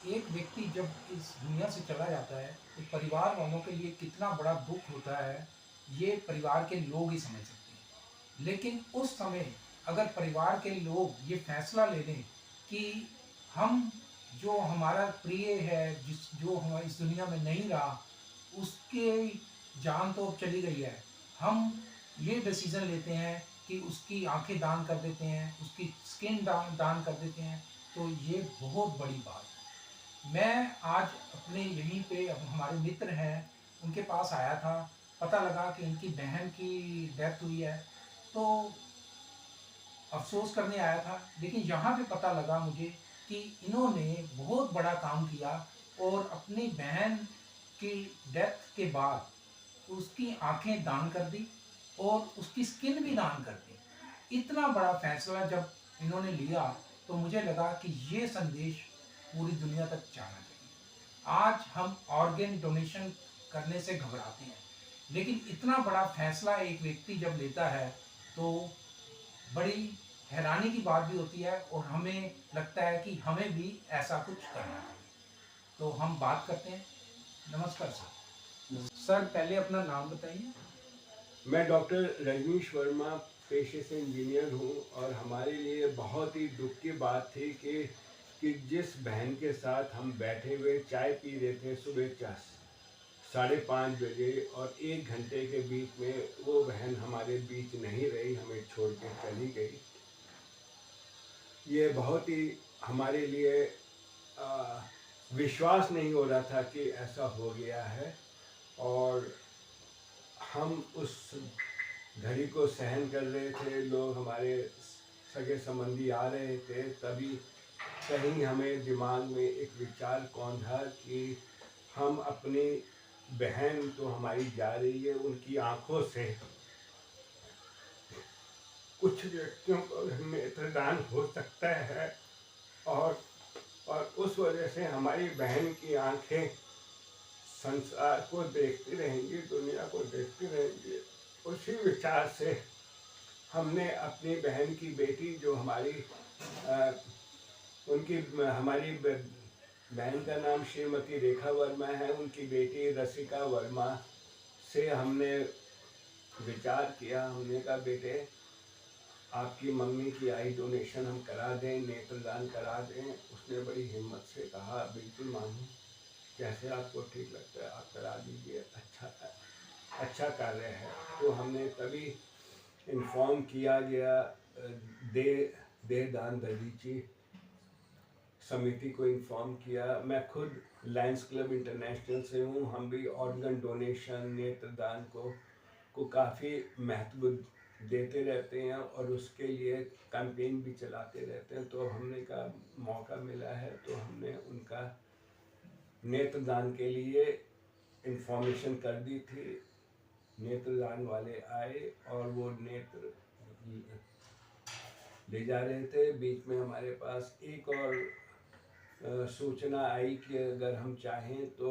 एक व्यक्ति जब इस दुनिया से चला जाता है तो परिवार वालों के लिए कितना बड़ा दुख होता है, ये परिवार के लोग ही समझ सकते हैं। लेकिन उस समय अगर परिवार के लोग ये फैसला ले लें कि हम जो हमारा प्रिय है, जो हम इस दुनिया में नहीं रहा, उसके जान तो अब चली गई है, हम ये डिसीज़न लेते हैं कि उसकी आँखें दान कर देते हैं, उसकी स्किन दान दान कर देते हैं, तो ये बहुत बड़ी बात है। मैं आज अपने यहीं पे अब हमारे मित्र हैं, उनके पास आया था, पता लगा कि इनकी बहन की डेथ हुई है, तो अफ़सोस करने आया था। लेकिन यहाँ पे पता लगा मुझे कि इन्होंने बहुत बड़ा काम किया और अपनी बहन की डेथ के बाद उसकी आँखें दान कर दी और उसकी स्किन भी दान कर दी। इतना बड़ा फ़ैसला जब इन्होंने लिया, तो मुझे लगा कि ये संदेश पूरी दुनिया तक जाना चाहिए। आज हम ऑर्गन डोनेशन करने से घबराते हैं, लेकिन इतना बड़ा फ़ैसला एक व्यक्ति जब लेता है, तो बड़ी हैरानी की बात भी होती है और हमें लगता है कि हमें भी ऐसा कुछ करना चाहिए। तो हम बात करते हैं। नमस्कार सर। सर पहले अपना नाम बताइए। मैं डॉक्टर रजनीश वर्मा पेशे से इंजीनियर हूँ और हमारे लिए बहुत ही दुख की बात थी कि जिस बहन के साथ हम बैठे हुए चाय पी रहे थे सुबह 5:30 बजे और 1 घंटे के बीच में वो बहन हमारे बीच नहीं रही, हमें छोड़ के चली गई। ये बहुत ही हमारे लिए विश्वास नहीं हो रहा था कि ऐसा हो गया है और हम उस घड़ी को सहन कर रहे थे। लोग हमारे सगे संबंधी आ रहे थे, तभी कहीं हमें दिमाग में एक विचार कौंधा कि हम अपनी बहन तो हमारी जा रही है, उनकी आंखों से कुछ व्यक्तियों को नेत्रदान हो सकता है और उस वजह से हमारी बहन की आंखें संसार को देखती रहेंगी, दुनिया को देखती रहेंगी। उसी विचार से हमने अपनी बहन की बेटी जो हमारी उनकी हमारी बहन का नाम श्रीमती रेखा वर्मा है, उनकी बेटी रसिका वर्मा से हमने विचार किया। हमने कहा बेटे, आपकी मम्मी की आई डोनेशन हम करा दें, नेत्रदान करा दें। उसने बड़ी हिम्मत से कहा बिल्कुल मामू, जैसे आपको ठीक लगता है आप करा दीजिए, अच्छा कार्य है। तो हमने तभी इन्फॉर्म किया गया देह दान दलीची समिति को इन्फॉर्म किया। मैं खुद लायंस क्लब इंटरनेशनल से हूँ। हम भी ऑर्गन डोनेशन नेत्रदान को काफ़ी महत्व देते रहते हैं और उसके लिए कैंपेन भी चलाते रहते हैं। तो हमने कहा मौका मिला है तो हमने उनका नेत्रदान के लिए इन्फॉर्मेशन कर दी थी। नेत्रदान वाले आए और वो नेत्र ले जा रहे थे। बीच में हमारे पास एक और सूचना आई कि अगर हम चाहें तो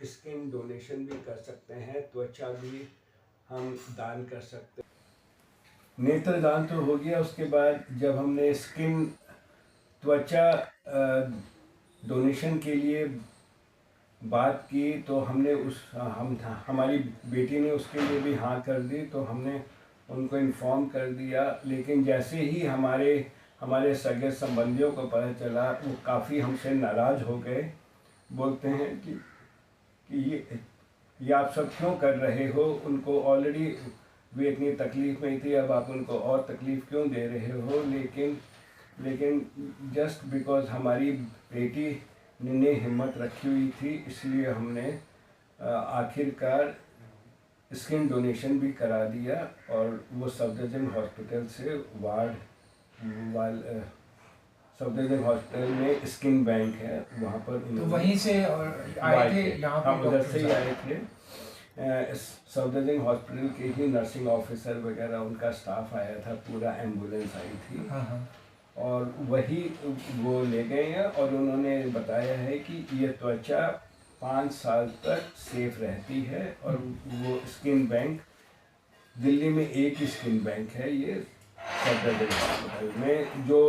स्किन डोनेशन भी कर सकते हैं, त्वचा भी हम दान कर सकते हैं। नेत्रदान तो हो गया। उसके बाद जब हमने स्किन त्वचा डोनेशन के लिए बात की तो हमने हमारी बेटी ने उसके लिए भी हाँ कर दी, तो हमने उनको इन्फॉर्म कर दिया। लेकिन जैसे ही हमारे सगे संबंधियों को पता चला, वो काफ़ी हमसे नाराज़ हो गए। बोलते हैं कि ये आप सब क्यों कर रहे हो, उनको ऑलरेडी वे इतनी तकलीफ़ में थी, अब आप उनको और तकलीफ़ क्यों दे रहे हो। लेकिन जस्ट बिकॉज हमारी बेटी ने हिम्मत रखी हुई थी, इसलिए हमने आखिरकार स्किन डोनेशन भी करा दिया। और वो सफदरजंग हॉस्पिटल से सफदरजंग हॉस्पिटल में स्किन बैंक है, वहाँ पर तो वहीं से आए थे यहाँ पे? उधर से ही आए थे। सफदरजंग हॉस्पिटल के ही नर्सिंग ऑफिसर वगैरह उनका स्टाफ आया था, पूरा एम्बुलेंस आई थी। हाँ हाँ। और वही वो ले गए हैं और उन्होंने बताया है कि ये त्वचा 5 साल तक सेफ रहती है। और वो स्किन बैंक दिल्ली में एक ही स्किन बैंक है, ये सफदरजंग हॉस्पिटल में। जो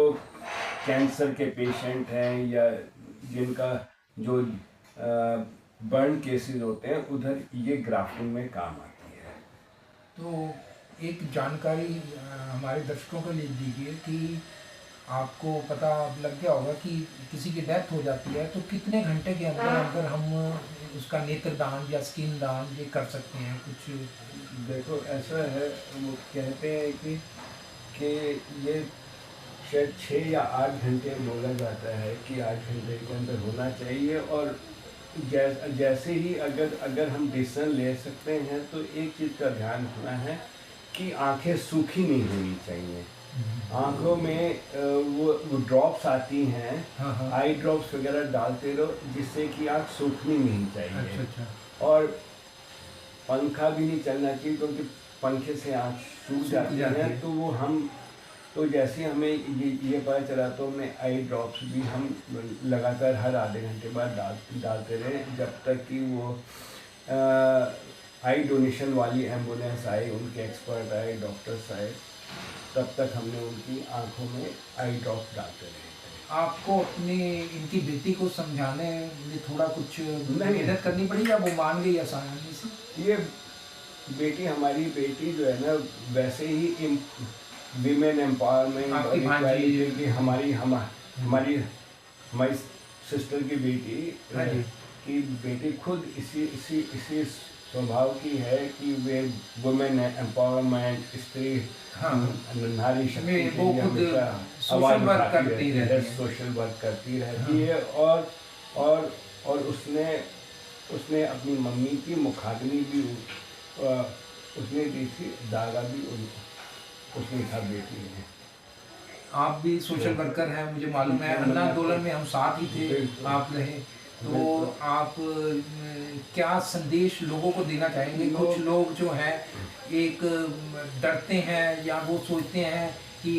कैंसर के पेशेंट हैं या जिनका जो बर्न केसेस होते हैं उधर ये ग्राफ्टिंग में काम आती है। तो एक जानकारी हमारे दर्शकों को लिए दीजिए कि आपको पता लग गया होगा कि किसी की डेथ हो जाती है तो कितने घंटे के अंदर अंदर हम उसका नेत्र दान या स्किन दान ये कर सकते हैं कुछ? देखो ऐसा है, वो कहते हैं कि ये शायद 6 या 8 घंटे बोला जाता है कि 8 घंटे के अंदर होना चाहिए। और जैसे ही अगर हम डिसीजन ले सकते हैं तो एक चीज़ का ध्यान रखना है कि आंखें सूखी नहीं होनी चाहिए। आंखों में वो ड्रॉप्स आती हैं, हाँ हाँ। आई ड्रॉप्स वगैरह डालते रहो जिससे कि आंख सूखनी नहीं चाहिए। अच्छा अच्छा। और पंखा भी नहीं चलना चाहिए क्योंकि पंखे से आँख सूख जाती है। तो वो हम तो जैसे हमें ये पता चला तो हमने आई ड्रॉप्स भी हम लगातार हर आधे घंटे बाद डालते रहे जब तक कि वो आई डोनेशन वाली एम्बुलेंस आई, उनके एक्सपर्ट आए, डॉक्टर्स आए, तब तक हमने उनकी आंखों में आई ड्रॉप्स डालते रहे। आपको अपनी इनकी बेटी को समझाने में थोड़ा कुछ मेहनत करनी पड़ी या वो मान गई आसानी से? ये हमारी बेटी जो है ना वैसे ही विमेन एम्पावरमेंट की हमारी सिस्टर की बेटी खुद इसी स्वभाव की है कि वे वुमेन एम्पावरमेंट, स्त्री नारी शक्ति के लिए हमेशा आवाज उठाती रहती है, सोशल वर्क करती रहती है। और उसने अपनी मम्मी की मुखाग्नि भी उसने दी थी, दागा भी उसने था बेटी ने। आप भी सोशल वर्कर हैं, मुझे मालूम है, अन्ना आंदोलन में हम साथ ही थे, आप रहे। तो आप क्या संदेश लोगों को देना चाहेंगे? कुछ लोग जो हैं एक डरते हैं या वो सोचते हैं कि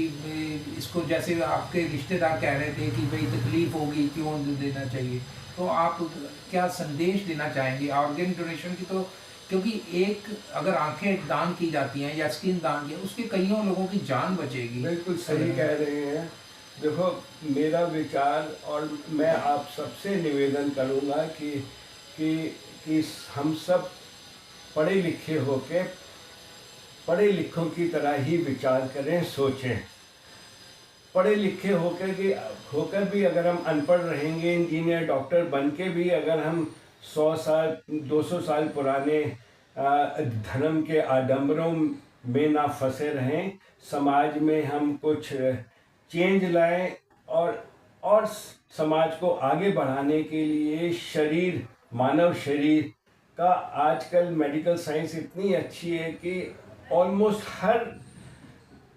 इसको, जैसे आपके रिश्तेदार कह रहे थे कि भाई तकलीफ होगी, क्यों देना चाहिए, तो आप क्या संदेश देना चाहेंगे ऑर्गन डोनेशन की? तो क्योंकि एक अगर आंखें दान की जाती हैं या स्किन दान किया, उसके कईयों लोगों की जान बचेगी। बिल्कुल सही कह रहे हैं। देखो मेरा विचार, और मैं आप सबसे निवेदन करूँगा कि हम सब पढ़े लिखों की तरह ही विचार करें, सोचें। पढ़े लिखे होकर भी अगर हम अनपढ़ रहेंगे, इंजीनियर डॉक्टर बन के भी अगर हम 100 साल 200 साल पुराने धर्म के आडंबरों में ना फंसे रहें, समाज में हम कुछ चेंज लाएं और समाज को आगे बढ़ाने के लिए मानव शरीर का आजकल मेडिकल साइंस इतनी अच्छी है कि ऑलमोस्ट हर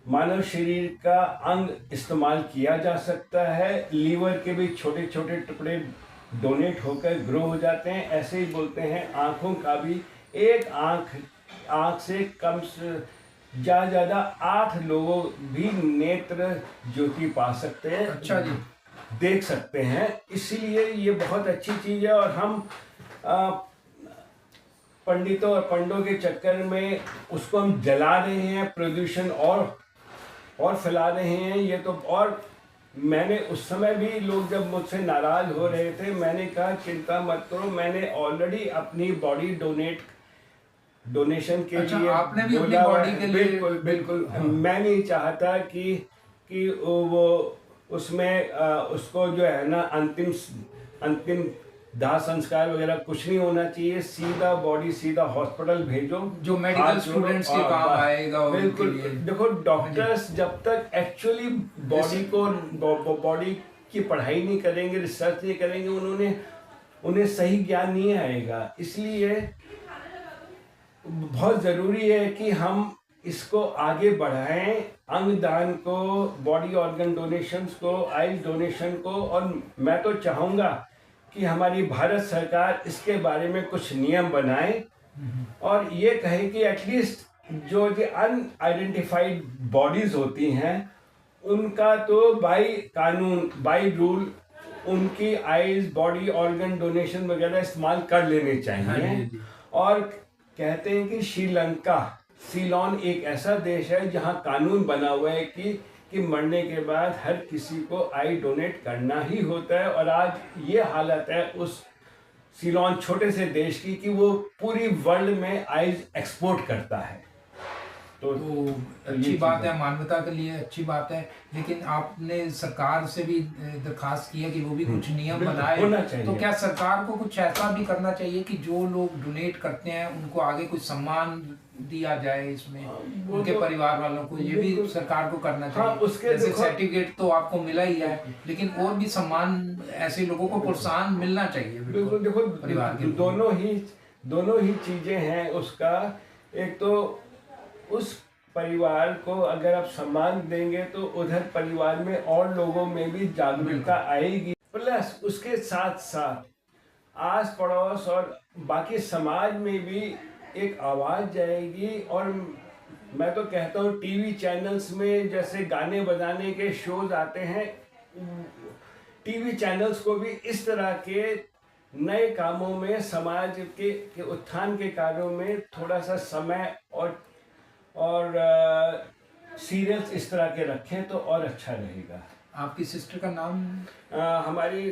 मानव शरीर का अंग इस्तेमाल किया जा सकता है। लीवर के भी छोटे छोटे टुकड़े डोनेट होकर ग्रो हो जाते हैं। ऐसे ही बोलते हैं आँखों का भी, एक आँख से कम से ज़्यादा 8 लोगों भी नेत्र ज्योति पा सकते हैं। अच्छा जी, देख सकते हैं। इसीलिए ये बहुत अच्छी चीज़ है। और हम पंडितों और पंडों के चक्कर में उसको हम जला रहे हैं, प्रदूषण और फैला रहे हैं। ये तो, और मैंने उस समय भी लोग जब मुझसे नाराज हो रहे थे, मैंने कहा चिंता मत करो, मैंने ऑलरेडी अपनी बॉडी डोनेशन के लिए आपने भी अपनी बॉडी के लिए? बिल्कुल। मैं नहीं चाहता कि वो उसमें उसको जो है ना अंतिम दाह संस्कार वगैरह कुछ नहीं होना चाहिए। सीधा बॉडी सीधा हॉस्पिटल भेजो, जो मेडिकल स्टूडेंट्स के काम आएगा। बिल्कुल। देखो डॉक्टर्स जब तक एक्चुअली बॉडी की पढ़ाई नहीं करेंगे, रिसर्च नहीं करेंगे, उन्हें सही ज्ञान नहीं आएगा। इसलिए बहुत ज़रूरी है कि हम इसको आगे बढ़ाएं, अंगदान को, बॉडी ऑर्गन डोनेशंस को, आई डोनेशन को। और मैं तो चाहूँगा कि हमारी भारत सरकार इसके बारे में कुछ नियम बनाए और ये कहे कि एटलीस्ट जो अनआइडेंटिफाइड बॉडीज़ होती हैं उनका तो बाय कानून, बाय रूल, उनकी आईज, बॉडी ऑर्गन डोनेशन वगैरह इस्तेमाल कर लेने चाहिए। और कहते हैं कि श्रीलंका, सीलोन एक ऐसा देश है जहां कानून बना हुआ है कि कि मरने के बाद हर किसी को आई डोनेट करना ही होता है। और आज ये हालत है उस सीलोन छोटे से देश की कि वो पूरी वर्ल्ड में आइज एक्सपोर्ट करता है। तो अच्छी बात है, मानवता के लिए अच्छी बात है, लेकिन आपने सरकार से भी दरखास्त की है कि वो भी कुछ नियम बनाए। तो क्या सरकार को कुछ ऐसा भी करना चाहिए कि जो लोग डोनेट करते हैं उनको आगे कुछ सम्मान दिया जाए, इसमें उनके परिवार वालों को, ये भी सरकार को करना चाहिए। उसके जैसे सर्टिफिकेट तो आपको मिला ही है, लेकिन और भी सम्मान ऐसे लोगों को प्रोत्साहन मिलना चाहिए। बिल्कुल, देखो परिवार के दोनों ही चीजें हैं उसका। एक तो उस परिवार को अगर आप सम्मान देंगे तो उधर परिवार में और लोगों में भी जागरूकता आएगी, प्लस उसके साथ साथ आस पड़ोस और बाकी समाज में भी एक आवाज जाएगी। और मैं तो कहता हूँ टीवी चैनल्स में जैसे गाने बजाने के शोज आते हैं, टीवी चैनल्स को भी इस तरह के नए कामों में, समाज के उत्थान के कार्यों में थोड़ा सा समय और सीरियल्स इस तरह के रखें तो और अच्छा रहेगा। आपकी सिस्टर का नाम? हमारी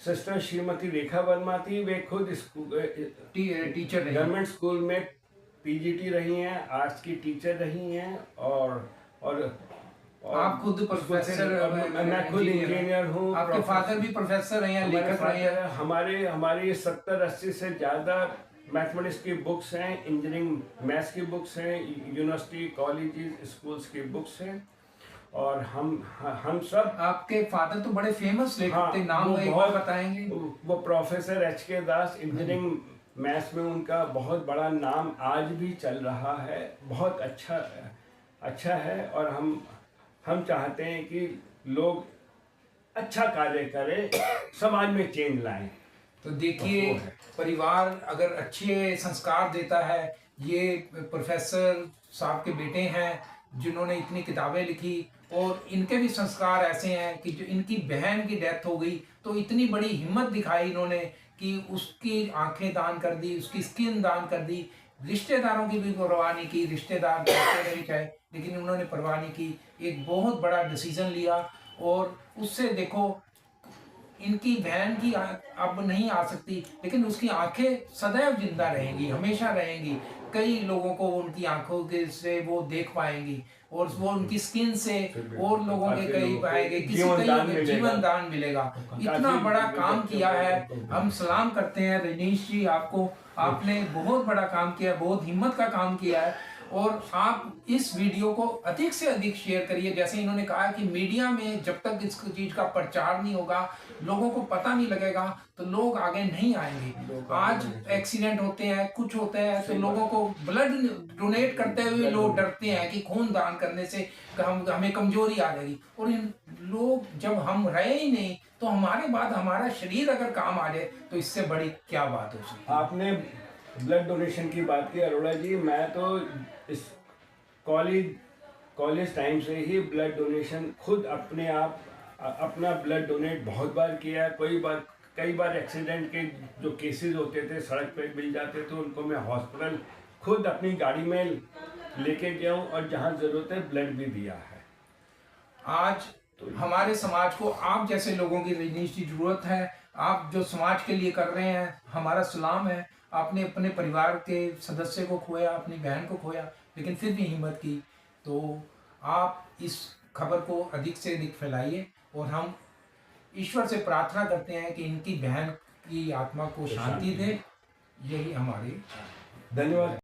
सिस्टर श्रीमती रेखा वर्मा थी। वे खुद टीचर रही, गवर्नमेंट स्कूल में पीजीटी रही हैं, आर्ट्स की टीचर रही हैं। और आप खुद प्रोफेसर? मैं खुद इंजीनियर हूँ। आपके फादर भी प्रोफेसर हैं या लेखक रहे हैं? हमारी 70-80 से ज़्यादा मैथमेटिक्स की बुक्स हैं, इंजीनियरिंग मैथ्स की बुक्स हैं, यूनिवर्सिटी कॉलेजेस स्कूल्स की बुक्स हैं। और हम सब। आपके फादर तो बड़े फेमस लेखक थे, नाम एक बार बताएंगे? वो प्रोफेसर एच.के. दास, इंजीनियरिंग मैथ्स में उनका बहुत बड़ा नाम आज भी चल रहा है, बहुत अच्छा है। और हम चाहते हैं कि लोग अच्छा कार्य करें, समाज में चेंज लाएं। तो देखिए, परिवार अगर अच्छे संस्कार देता है, ये प्रोफेसर साहब के बेटे हैं जिन्होंने इतनी किताबें लिखी, और इनके भी संस्कार ऐसे हैं कि जो इनकी बहन की डेथ हो गई तो इतनी बड़ी हिम्मत दिखाई इन्होंने कि उसकी आंखें दान कर दी, उसकी स्किन दान कर दी, रिश्तेदारों की भी परवाह नहीं की, रिश्तेदार चाहते नहीं चाहे, लेकिन उन्होंने परवाह नहीं की, एक बहुत बड़ा डिसीजन लिया। और उससे देखो, इनकी बहन की अब नहीं आ सकती, लेकिन उसकी आंखें सदैव जिंदा रहेंगी, हमेशा रहेंगी। कई लोगों को उनकी आंखों के से वो देख पाएंगी, और वो उनकी स्किन से और लोगों के करीब आएंगे, किसी कई जीवन दान मिलेगा। इतना बड़ा काम किया है, हम सलाम करते हैं रजनीश जी आपको। आपने बहुत बड़ा काम किया, बहुत हिम्मत का काम किया है, और आप इस वीडियो को अधिक से अधिक शेयर करिए। जैसे इन्होंने कहा कि मीडिया में जब तक इस चीज का प्रचार नहीं होगा, लोगों को पता नहीं लगेगा, तो लोग आगे नहीं आएंगे। आज एक्सीडेंट होते हैं, कुछ होते हैं, तो लोगों को ब्लड डोनेट करते हुए लोग डरते हैं कि खून दान करने से हमें कमजोरी आ जाएगी। और इन लोग जब हम रहे ही नहीं, तो हमारे बाद हमारा शरीर अगर काम आ जाए तो इससे बड़ी क्या बात हो सकती है। आपने ब्लड डोनेशन की बात की अरोड़ा जी, मैं तो इस कॉलेज टाइम से ही ब्लड डोनेशन खुद अपना ब्लड डोनेट बहुत बार किया है। कई बार एक्सीडेंट के जो केसेस होते थे, सड़क पे मिल जाते थे, उनको मैं हॉस्पिटल खुद अपनी गाड़ी में लेके गया हूँ, और जहाँ जरूरत है ब्लड भी दिया है। आज तो हमारे समाज को आप जैसे लोगों की रजनीश की जरूरत है। आप जो समाज के लिए कर रहे हैं, हमारा सलाम है। आपने अपने परिवार के सदस्य को खोया, अपनी बहन को खोया, लेकिन फिर भी हिम्मत की। तो आप इस खबर को अधिक से अधिक फैलाइए, और हम ईश्वर से प्रार्थना करते हैं कि इनकी बहन की आत्मा को शांति दे। यही हमारी। धन्यवाद।